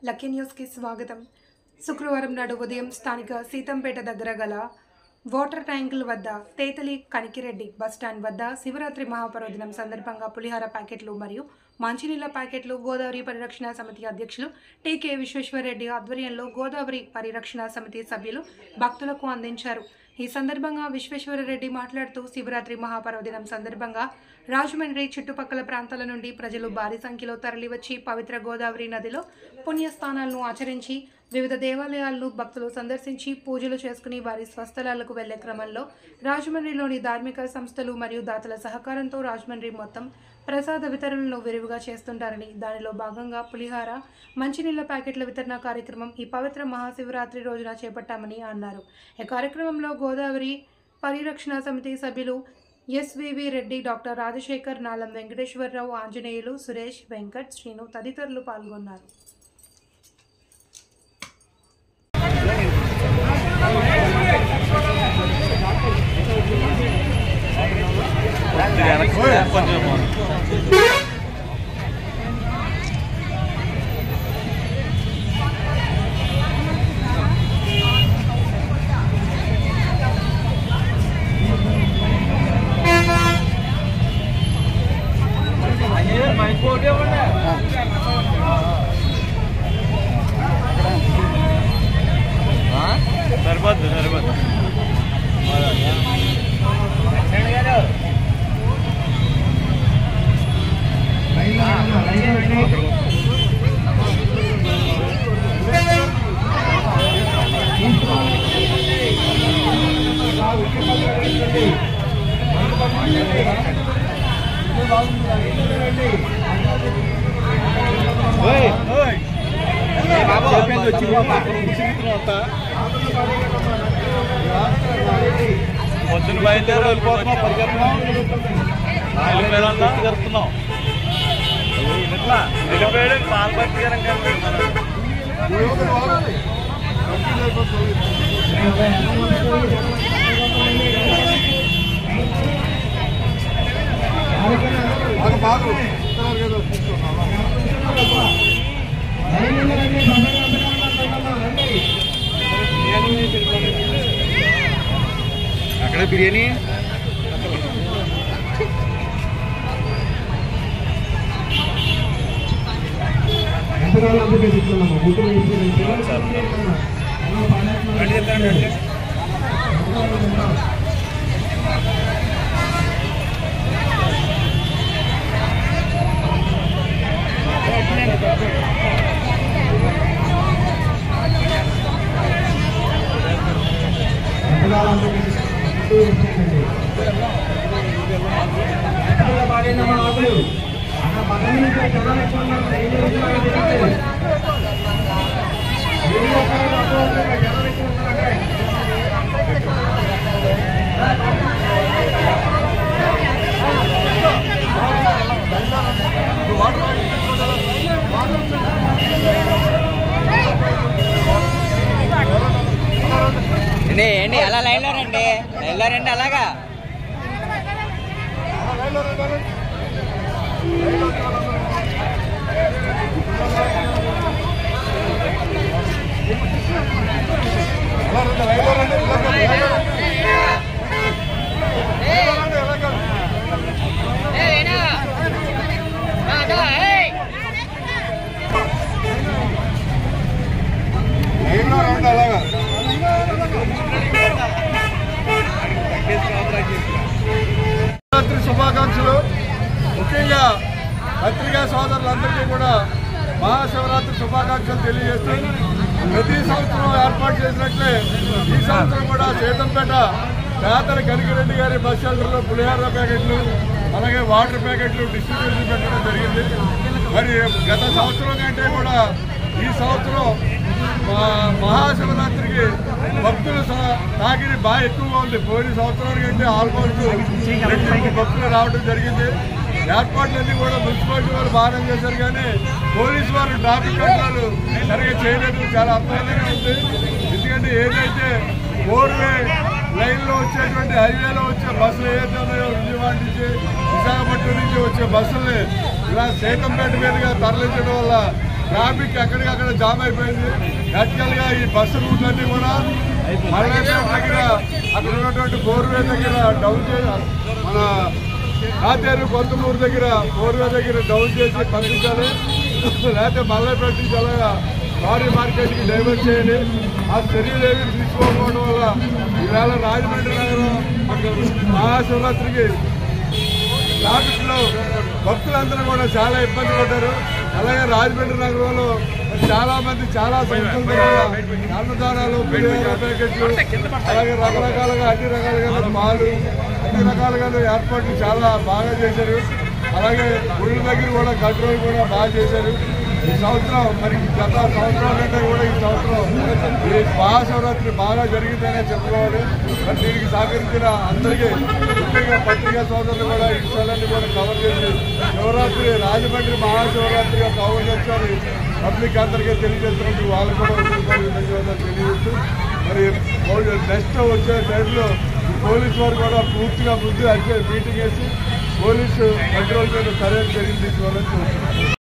Lucky news కి స్వాగతం. శుక్రవారం నాడు ఉదయం స్థానిక సీతంపేట దగ్గర గల వాటర్ ట్యాంకుల వద్ద తేతలి కనికిరెడ్డి బస్టాండ్ వద్ద శివరాత్రి మహాపర్వదినం సందర్భంగా పులిహార ప్యాకెట్లు మరియు మంచినీళ్ల ప్యాకెట్లు గోదావరి పరిరక్షణ సమితి అధ్యక్షులు టీకే విశ్వేశ్వరరెడ్డి ఆధ్వర్యంలో గోదావరి పరిరక్షణ సమితి సభ్యులు భక్తులకు అందించారు. ఈ సందర్భంగా విశ్వేశ్వరరెడ్డి మాట్లాడుతూ శివరాత్రి మహాపర్వదినం సందర్భంగా రాజమండ్రి చుట్టుపక్కల ప్రాంతాల నుండి ప్రజలు భారీ సంఖ్యలో తరలివచ్చి పవిత్ర గోదావరి నదిలో పుణ్యస్థానాలను ఆచరించి వివిధ దేవాలయాలను భక్తులు సందర్శించి పూజలు చేసుకుని వారి స్వస్థలాలకు వెళ్లే క్రమంలో రాజమండ్రిలోని ధార్మిక సంస్థలు మరియు దాతల సహకారంతో రాజమండ్రి మొత్తం ప్రసాద వితరణను విరివిగా చేస్తుంటారని, దానిలో భాగంగా పులిహార మంచినీళ్ల ప్యాకెట్ల వితరణ కార్యక్రమం ఈ పవిత్ర మహాశివరాత్రి రోజున చేపట్టామని అన్నారు. ఈ కార్యక్రమంలో గోదావరి పరిరక్షణ సమితి సభ్యులు ఎస్వివి రెడ్డి, డాక్టర్ రాజశేఖర్, నాలం వెంకటేశ్వరరావు, ఆంజనేయులు, సురేష్, వెంకట్, శ్రీను తదితరులు పాల్గొన్నారు. పొద్దున బయలుదేరి వెళ్ళిపోతున్నాం, పరిగెడుతున్నాం, ఇట్లా వెళ్ళిపోయాడు పాలు పట్టిగారం అక్కడ బిర్యానీ ఏంటి అలా లైన్లో రండి, అలాగా శుభాకాంక్షలు. ముఖ్యంగా పత్రికా సోదరులందరికీ కూడా మహాశివరాత్రి శుభాకాంక్షలు తెలియజేస్తూ ప్రతి సంవత్సరం ఏర్పాటు చేసినట్లే ఈ సంవత్సరం కూడా సీతంపేట తేతలి కనికిరెడ్డి గారి బస్ షెల్టర్లో పులిహార ప్యాకెట్లు అలాగే వాటర్ ప్యాకెట్లు డిస్ట్రిబ్యూషన్ పెట్టడం జరిగింది. మరి గత సంవత్సరం కంటే కూడా ఈ సంవత్సరం మహాశివరాత్రికి భక్తుల తాకిడి బాగా ఎక్కువగా ఉంది. పోయిన సంవత్సరాల కంటే ఆల్మోస్ట్ భక్తులు రావడం జరిగింది. ఏర్పాట్లన్నీ కూడా మున్సిపాలిటీ వారు బాగానే చేశారు, కానీ పోలీసు వారు ట్రాఫిక్ కంట్రోల్ సరిగ్గా చేయలేదు. చాలా అర్థంగా ఉంది. ఎందుకంటే ఏదైతే 4-వే లైన్లో వచ్చేటువంటి హైవేలో వచ్చే బస్సులు ఏదైతే ఉన్నాయో విజయవాడ నుంచి విశాఖపట్నం నుంచి వచ్చే బస్సుల్ని ఇలా సీతంపేట మీదుగా తరలించడం వల్ల ట్రాఫిక్ ఎక్కడికక్కడ జామ్ అయిపోయింది. యాక్చువల్గా ఈ బస్సు రూట్లన్నీ కూడా మల్లెపేట దగ్గర అక్కడ ఉన్నటువంటి బోర్వే దగ్గర డౌన్ చేసి మన రాతేరు కొత్తమూరు దగ్గర బోర్వే దగ్గర డౌన్ చేసి పంపించాలి. లేకపోతే మల్లెపేట నుంచి అలాగా భారీ మార్కెట్కి డైవర్ట్ చేయాలి. ఆ చర్యలు ఏమి తీసుకోకపోవడం వల్ల ఈవేళ రాజమండ్రి నగరం మహాశివరాత్రికి ట్రాఫిక్ లో భక్తులందరూ కూడా చాలా ఇబ్బంది పడ్డారు. అలాగే రాజమండ్రి నగరంలో చాలా మంది చాలా సంస్థల ద్వారా అన్నదానాలు, బిర్యానీ ప్యాకెట్లు, అలాగే రకరకాలుగా అన్ని రకాలుగా పాలు అన్ని రకాలుగా ఏర్పాట్లు చాలా బాగా చేశారు. అలాగే గుళ్ళ దగ్గర కూడా కంట్రోల్ కూడా బాగా చేశారు. ఈ సంవత్సరం మరి గత సంవత్సరాల కంటే కూడా ఈ సంవత్సరం ఈ మహాశివరాత్రి బాగా జరిగిందనే చెప్పుకోవాలి. మరి దీనికి సహకరించిన అందరికీ, ముఖ్యంగా పత్రికా సోదరులు కూడా ఈ విషయాలన్నీ కూడా కవర్ చేసి శివరాత్రి రాజమండ్రి మహాశివరాత్రిగా కవర్ చేస్తారని పబ్లిక్ అందరికీ తెలియజేస్తున్నట్టు వాళ్ళు కూడా ధన్యవాదాలు తెలియజేస్తూ మరి నెక్స్ట్ వచ్చే టైంలో పోలీసు వారు కూడా పూర్తిగా ముందు మీటింగ్ వేసి పోలీసు కంట్రోల్ మీద సరైన చర్యలు తీసుకోవాలని కోరుతున్నాను.